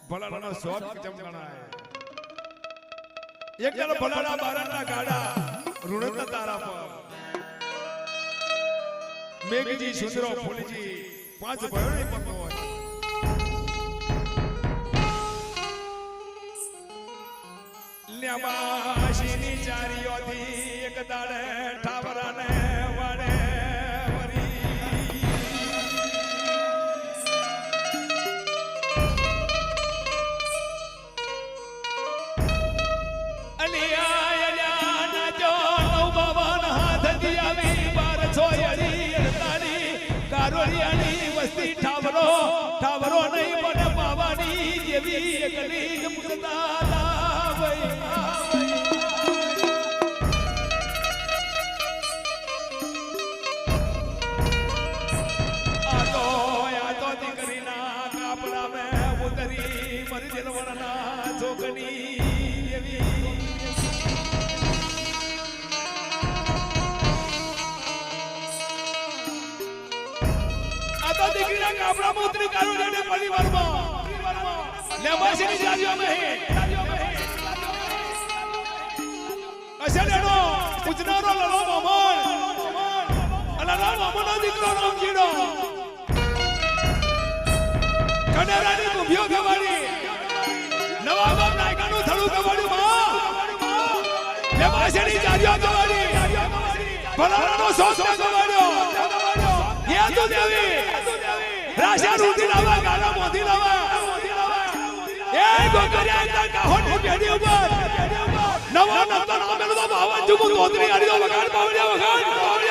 ભલાનો શોખ ચમકણાય એક જણ ભલાના બારણના ગાડા ઋણતા તારા પર મેઘજી સુંદરો ફૂલજી પાંચ ભરણી પકવન લ્યામાશીની ચારીઓથી એક દાડે ઠાવરાને વાડે વસ્તી ઠાવરો નહીં મને પાવાની જેવી એકલી મુકતા તો દીકરીના કાપડા મે ઉતરી મરી જલવરના છોકની એવી દીકરીના કાપડા મોતરી કાઢો લેને પરિવારમાં લેવાશીની જાજો નહીં અસડનો ઉજનારો લડો મોમણ અલાલા મોમણનો દીકરો રામજીનો કનેરાની કુંભિયો ગવાડી નવા બાપ નાયકાનું થડું ગવાડ્યું માં લેવાશીની જાજો ગવાડી ભલાનો સોસ ગવાડ્યો ये तो देवी राशा रूटी लावा गाना मोती लावा ए गोकरिया अंदर का होठ पेड़ी ऊपर नवा नंबर नाम में तो बावन जुमु तोतरी आड़ी तो वगाड़ पावड़िया वगाड़